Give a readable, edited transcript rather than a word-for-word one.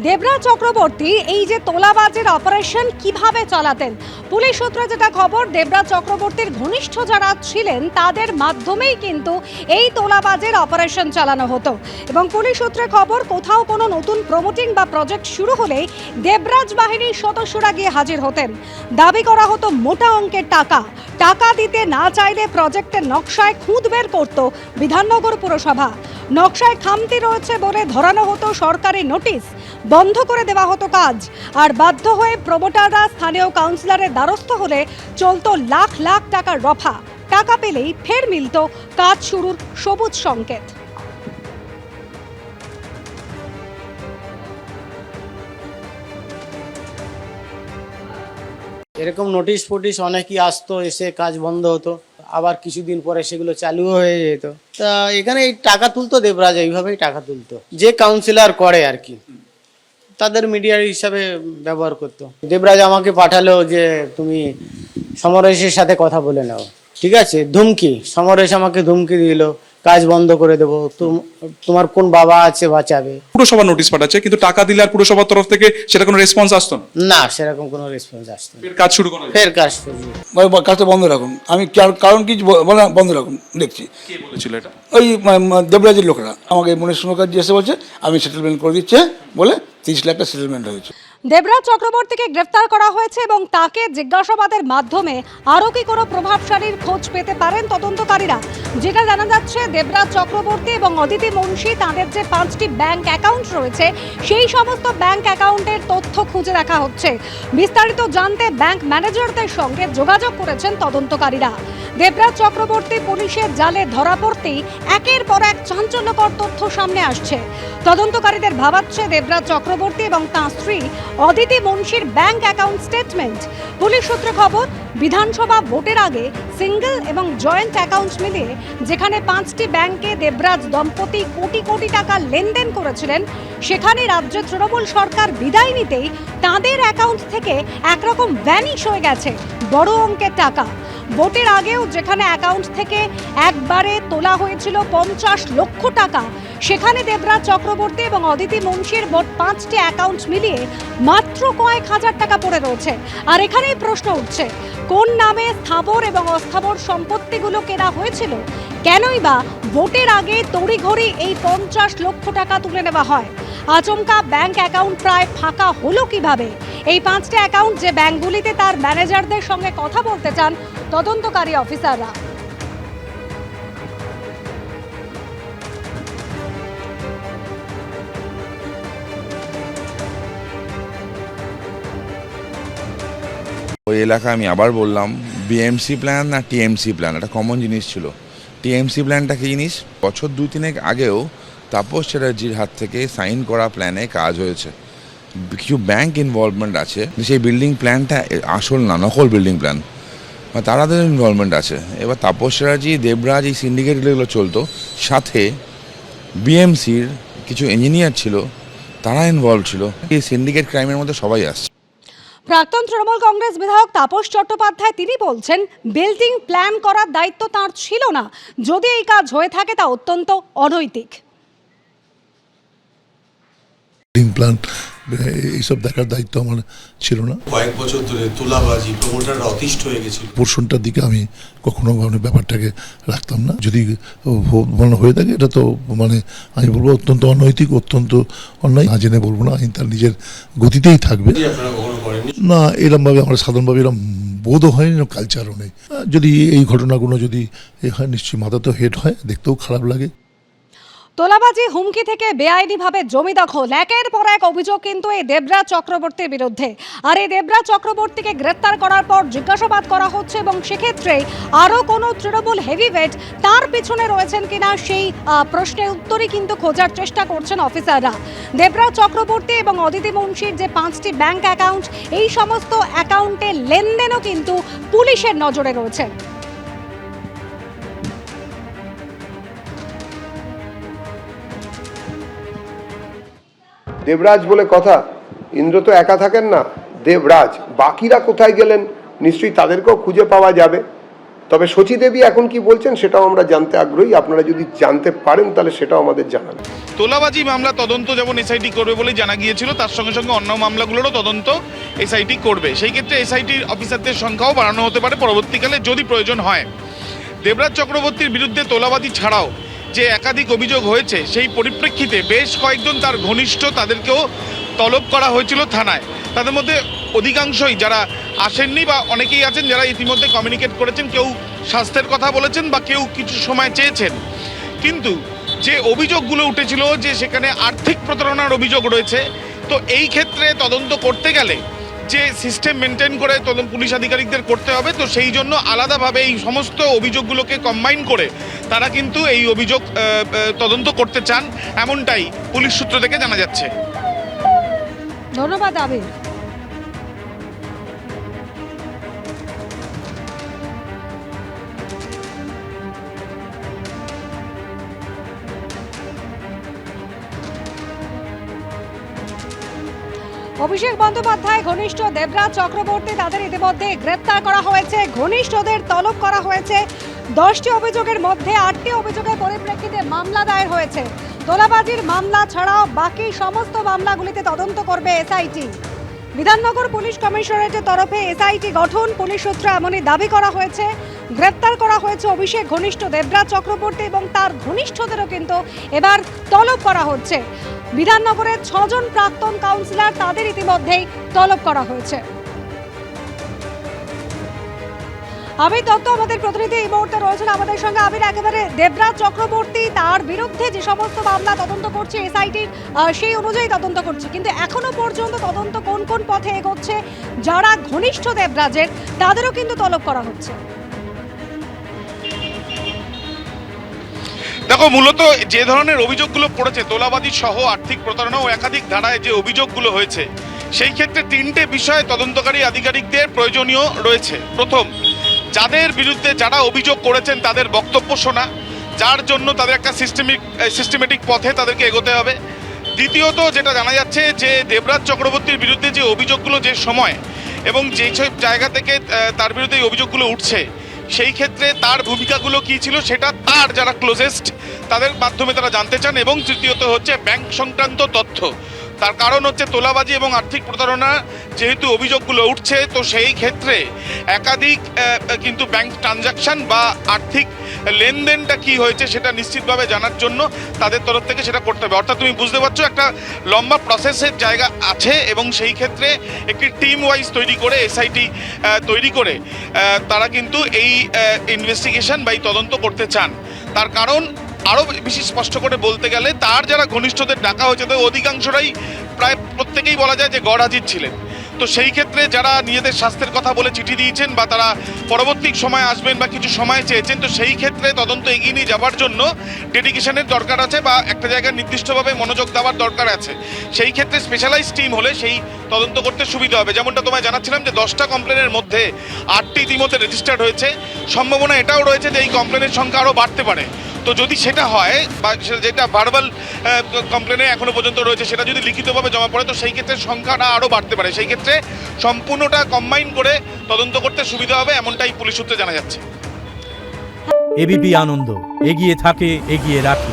দেবরাজ চক্রবর্তী এই যে তোলাবাজের অপারেশন কিভাবে চালাতেন, পুলিশ সূত্রে যেটা খবর, দেবরাজ চক্রবর্তীর ঘনিষ্ঠ যারা ছিলেন তাদের মাধ্যমেই কিন্তু এই তোলাবাজের অপারেশন চালানো হতো। এবং পুলিশ সূত্রে খবর, কোথাও কোনো নতুন প্রমোটিং বা প্রজেক্ট শুরু হলেই দেবরাজ বাহিনীর সদস্যরা গিয়ে হাজির হতেন। দাবি করা হতো মোটা অঙ্কের টাকা দিতে না চাইলে প্রজেক্টের নকশায় খুঁত বের করত বিধাননগর পুরসভা। নকশায় খামতি রয়েছে বলে ধরানো হতো সরকারি নোটিশ, বন্ধ করে দেওয়া হতো কাজ। আর বাধ্য হয়ে প্রমোটাররা স্থানীয় কাউন্সিলরের দ্বারস্থ হলে চলতো লাখ লাখ টাকার রফা। টাকা পেলেই ফের মিলত কাজ শুরুর সবুজ সংকেত। এরকম নোটিশ ফোটিশ অনেকই আসতো, এসে কাজ বন্ধ হতো, আবার কিছুদিন পরে সেগুলো চালু হয়ে যেত। তা এখানে এই টাকা তুলতো দেবরাজ, এইভাবেই টাকা তুলতো, যে কাউন্সিলর করে আর কি, তাদের মিডিয়ার হিসাবে ব্যবহার করতো। দেবরাজ আমাকে পাঠালো যে তুমি সমরেশের সাথে কথা বলে নাও, ঠিক আছে, ধুমকি, সমরেশ আমাকে ধুমকি দিল, কাজ বন্ধ করে দেবো, তোমার কোন বাবা আছে বাঁচাবে। পুরসভা নোটিশ পাঠাচ্ছে, কিন্তু টাকা দিলে আর পুরসভার তরফ থেকে সেটা কোনো রেসপন্স আসতো না, সেরকম কোনো রেসপন্স আসতো না। কাজ শুরু করো, ফের কাজ শুরু, কাজটা বন্ধ রাখুন। আমি কারণ কি বন্ধ রাখুন দেখছি। কে বলেছিল এটা? ওই দেবরাজের লোকেরা আমাকে মনের সঙ্গে এসে বলছে আমি সেটেলমেন্ট করে দিচ্ছে বলে 30 লাখ টাকা সেটেলমেন্ট হয়েছে। দেবরাজ চক্রবর্তীকে গ্রেফতার করা হয়েছে এবং তাকে জিজ্ঞাসাবাদের মাধ্যমে আরও কি কোনো প্রভাবশালীর খোঁজ পেতে পারেন তদন্তকারীরা। যেটা জানা যাচ্ছে, দেবরাজ চক্রবর্তী এবং অদিতি মুন্সি তাদের যে 5টি ব্যাংক অ্যাকাউন্ট রয়েছে সেই সমস্ত ব্যাংক অ্যাকাউন্টের তথ্য খুঁজে দেখা হচ্ছে। বিস্তারিত জানতে ব্যাংক ম্যানেজারদের সঙ্গে যোগাযোগ করেছেন তদন্তকারীরা। দেবরাজ চক্রবর্তী পুলিশের জালে ধরা পড়তেই একের পর এক চাঞ্চল্যকর তথ্য সামনে আসছে। তদন্তকারীদের ভাবাচ্ছে দেবরাজ চক্রবর্তী এবং তাঁর স্ত্রী অদিতি মুন্সির ব্যাংক অ্যাকাউন্ট স্টেটমেন্ট। পুলিশ সূত্রে খবর, বিধানসভা ভোটের আগে সিঙ্গেল এবং জয়েন্ট অ্যাকাউন্ট মিলিয়ে যেখানে 5টি ব্যাংকে দেবরাজ দম্পতি কোটি কোটি টাকা লেনদেন করেছিলেন, সেখানে রাজ্যে তৃণমূল সরকার বিদায় নিতেই তাঁদের অ্যাকাউন্ট থেকে একরকম ভ্যানিশ হয়ে গেছে বড় অঙ্কের টাকা। ভোটের আগেও যেখানে অ্যাকাউন্ট থেকে একবারে তোলা হয়েছিল 50 লক্ষ টাকা, সেখানে দেবরাজ চক্রবর্তী এবং অদিতি মুন্সির মোট 5টি অ্যাকাউন্ট মিলিয়ে মাত্র কয়েক হাজার টাকা পড়ে রয়েছে। আর এখানেই প্রশ্ন উঠছে, কোন নামে স্থাবর এবং অস্থাবর সম্পত্তিগুলো কেনা হয়েছিল? কেনই বা ভোটের আগে তড়িঘড়ি এই 50 লক্ষ টাকা তুলে নেওয়া হয়? আচমকা ব্যাংক অ্যাকাউন্ট প্রায় ফাঁকা হলো কিভাবে? এই 5টি অ্যাকাউন্ট যে ব্যাংকগুলিতে তার ম্যানেজারদের সঙ্গে কথা বলতে চান তদন্তকারী অফিসাররা। ওই এলাকায় আমি আবার বললাম, বিএমসি প্ল্যান না টিএমসি প্ল্যান, একটা কমন জিনিস ছিল। টিএমসি প্ল্যানটা কি জিনিস? বছর 2-3 আগেও তাপস চ্যাটার্জির হাত থেকে সাইন করা প্ল্যানে কাজ হয়েছে, কিছু ব্যাংক ইনভলভমেন্ট আছে। সেই বিল্ডিং প্ল্যানটা আসল না, নকল বিল্ডিং প্ল্যান, তাদের ইনভলভমেন্ট আছে। এবার তাপস চ্যাটার্জি, দেবরাজ, এই সিন্ডিকেটগুলো চলতো, সাথে বিএমসির কিছু ইঞ্জিনিয়ার ছিল, তারা ইনভলভ ছিল। এই সিন্ডিকেট ক্রাইমের মধ্যে সবাই আসছে। প্রাক্তন তৃণমূল কংগ্রেস বিধায়ক তাপস চট্টোপাধ্যায় তিনি বলছেন, বিল্ডিং প্ল্যান করার দায়িত্ব তাঁর ছিল না। যদি এই কাজ হয়ে থাকে তা অত্যন্ত অনৈতিক। বিল্ডিং প্ল্যান এইসব দেখার দায়িত্ব আমার ছিল না। কয়েক বছর ধরে তুলাবাজি প্রমোটাররা অতিষ্ঠ হয়ে গেছিল, পোর্শনটার দিকে আমি কখনো ব্যাপারটাকে রাখতাম না। যদি হয়ে থাকে এটা তো আমি বলবো অত্যন্ত অনৈতিক, অত্যন্ত অন্যায়। না জেনে বলবো না, আইন তার নিজের গতিতেই থাকবে। না, এরমভাবে আমরা সাধারণভাবে এরকম বোধও হয়নি, কালচারও নেই। যদি এই ঘটনাগুলো যদি হয়, নিশ্চয়ই মাথা তো হেড হয়, দেখতেও খারাপ লাগে। তোলাবাজি, হুমকি থেকে বেআইনিভাবে জমি দখল, একের পর এক অভিযোগ কিন্তু এই দেবরাজ চক্রবর্তীর বিরুদ্ধে। আর এই দেবরাজ চক্রবর্তীকে গ্রেফতার করার পর জিজ্ঞাসাবাদ করা হচ্ছে এবং সেক্ষেত্রে আরও কোনো তৃণমূল হেভিওয়েট তার পিছনে রয়েছেন কিনা সেই প্রশ্নের উত্তরই কিন্তু খোঁজার চেষ্টা করছেন অফিসাররা। দেবরাজ চক্রবর্তী এবং অদিতি মুন্সির যে 5টি ব্যাংক অ্যাকাউন্ট, এই সমস্ত অ্যাকাউন্টের লেনদেনও কিন্তু পুলিশের নজরে রয়েছে। দেবরাজ বলে কথা, ইন্দ্র তো একা থাকেন না, দেবরাজ বাকিরা কোথায় গেলেন নিশ্চয়ই তাদেরকেও খুঁজে পাওয়া যাবে। তবে শচী দেবী এখন কি বলছেন সেটাও আমরা জানতে আগ্রহী। আপনারা যদি জানতে পারেন তাহলে সেটাও আমাদের জানান। তোলাবাজি মামলা তদন্ত যেমন এসআইটি করবে বলেই জানা গিয়েছিল, তার সঙ্গে সঙ্গে অন্য মামলাগুলোরও তদন্ত এসআইটি করবে। সেই ক্ষেত্রে এসআইটির অফিসারদের সংখ্যাও বাড়ানো হতে পারে পরবর্তীকালে যদি প্রয়োজন হয়। দেবরাজ চক্রবর্তীর বিরুদ্ধে তোলাবাজি ছাড়াও যে একাধিক অভিযোগ হয়েছে, সেই পরিপ্রেক্ষিতে বেশ কয়েকজন তার ঘনিষ্ঠ তাদেরকেও তলব করা হয়েছিল থানায়। তাদের মধ্যে অধিকাংশই যারা আসেননি বা অনেকেই আছেন যারা ইতিমধ্যে কমিউনিকেট করেছেন, কেউ স্বাস্থ্যের কথা বলেছেন বা কেউ কিছু সময় চেয়েছেন। কিন্তু যে অভিযোগগুলো উঠেছিল যে সেখানে আর্থিক প্রতারণার অভিযোগ রয়েছে, তো এই ক্ষেত্রে তদন্ত করতে গেলে যে সিস্টেম মেনটেন করে পুলিশ আধিকারিকদের করতে হবে, তো সেই জন্য আলাদাভাবে এই সমস্ত অভিযোগগুলোকে কম্বাইন করে তারা কিন্তু এই অভিযোগ তদন্ত করতে চান, এমনটাই পুলিশ সূত্র থেকে জানা যাচ্ছে। ধন্যবাদ আবির। অভিষেক বন্দ্যোপাধ্যায় ঘনিষ্ঠ দেবরাজ চক্রবর্তী তাদের ইতিমধ্যে গ্রেপ্তার করা হয়েছে, ঘনিষ্ঠদের তলব করা হয়েছে। 10টি অভিযোগের মধ্যে 8টি অভিযোগের পরিপ্রেক্ষিতে মামলা দায়ের হয়েছে। তোলাবাজির মামলা ছাড়াও বাকি সমস্ত মামলাগুলিতে তদন্ত করবে এসআইটি। বিধাননগর পুলিশ কমিশনারেটের তরফে এসআইটি গঠন, পুলিশ সূত্রে এমনই দাবি করা হয়েছে। গ্রেপ্তার করা হয়েছে অভিষেক ঘনিষ্ঠ দেবরাজ চক্রবর্তী এবং তার ঘনিষ্ঠদেরও কিন্তু এবার তলব করা হচ্ছে। বিধাননগরের 6 জন প্রাক্তন কাউন্সিলর তাদের ইতিমধ্যেই তলব করা হয়েছে। আবির দত্ত আমাদের প্রতিনিধি এই মুহূর্তে রয়েছেন আমাদের সঙ্গে। আবির, একেবারে দেবরাজ চক্রবর্তী তার বিরুদ্ধে যে সমস্ত মামলা তদন্ত করছে এসআইটির, সেই অনুযায়ী তদন্ত করছে, কিন্তু এখনো পর্যন্ত তদন্ত কোন কোন পথে এগোচ্ছে? যারা ঘনিষ্ঠ দেবরাজের তাদেরও কিন্তু তলব করা হচ্ছে। দেখো, মূলত যে ধরনের অভিযোগগুলো পড়েছে, তোলাবাজি সহ আর্থিক প্রতারণা ও একাধিক ধারায় যে অভিযোগগুলো হয়েছে, সেই ক্ষেত্রে 3টে বিষয়ে তদন্তকারী আধিকারিকদের প্রয়োজনীয় রয়েছে। প্রথম, যাদের বিরুদ্ধে যারা অভিযোগ করেছেন তাদের বক্তব্য শোনা, যার জন্য তাদের একটা সিস্টেমেটিক পথে তাদেরকে এগোতে হবে। দ্বিতীয়ত, যেটা জানা যাচ্ছে যে দেবরাজ চক্রবর্তীর বিরুদ্ধে যে অভিযোগগুলো যে সময় এবং যেই সব জায়গা থেকে তার বিরুদ্ধে এই অভিযোগগুলো উঠছে, সেই ক্ষেত্রে তার ভূমিকাগুলো কী ছিল সেটা তার যারা ক্লোজেস্ট তাদের মাধ্যমে তারা জানতে চান। এবং তৃতীয়ত হচ্ছে ব্যাংক সংক্রান্ত তথ্য। তার কারণ হচ্ছে তোলাবাজি এবং আর্থিক প্রতারণা যেহেতু অভিযোগগুলো উঠছে, তো সেই ক্ষেত্রে একাধিক কিন্তু ব্যাংক ট্রানজাকশন বা আর্থিক লেনদেনটা কি হয়েছে সেটা নিশ্চিতভাবে জানার জন্য তাদের তরফ থেকে সেটা করতে হবে। অর্থাৎ তুমি বুঝতে পারছো একটা লম্বা প্রসেসের জায়গা আছে এবং সেই ক্ষেত্রে একটি টিম ওয়াইজ তৈরি করে এসআইটি তৈরি করে তারা কিন্তু এই ইনভেস্টিগেশন বা এই তদন্ত করতে চান। তার কারণ আরও বেশি স্পষ্ট করে বলতে গেলে তার যারা ঘনিষ্ঠদের ডাকা হয়েছে তাদের অধিকাংশরাই প্রায় প্রত্যেকেই বলা যায় যে গড়হাজির ছিলেন। তো সেই ক্ষেত্রে যারা নিজেদের স্বাস্থ্যের কথা বলে চিঠি দিয়েছেন বা তারা পরবর্তী সময় আসবেন বা কিছু সময় চেয়েছেন, তো সেই ক্ষেত্রে তদন্ত এগিয়ে নিয়ে যাওয়ার জন্য ডেডিকেশনের দরকার আছে বা একটা জায়গায় নির্দিষ্টভাবে মনোযোগ দেওয়ার দরকার আছে। সেই ক্ষেত্রে স্পেশালাইজ টিম হলে সেই তদন্ত করতে সুবিধা হবে। যেমনটা তোমায় জানাচ্ছিলাম যে 10টা কমপ্লেনের মধ্যে 8টি ইতিমধ্যে রেজিস্টার্ড হয়েছে। সম্ভাবনা এটাও রয়েছে যে এই কমপ্লেনের সংখ্যা আরও বাড়তে পারে। তো যদি সেটা হয় বা যেটা ভার্বাল কমপ্লেনে এখনো পর্যন্ত রয়েছে সেটা যদি লিখিতভাবে জমা পড়ে, তো সেই ক্ষেত্রে সংখ্যাটা আরও বাড়তে পারে। সেই ক্ষেত্রে সম্পূর্ণটা কম্বাইন করে তদন্ত করতে সুবিধা হবে, এমনটাই পুলিশ সূত্রে জানা যাচ্ছে। এবিপি আনন্দ, এগিয়ে থাকে, এগিয়ে রাখে।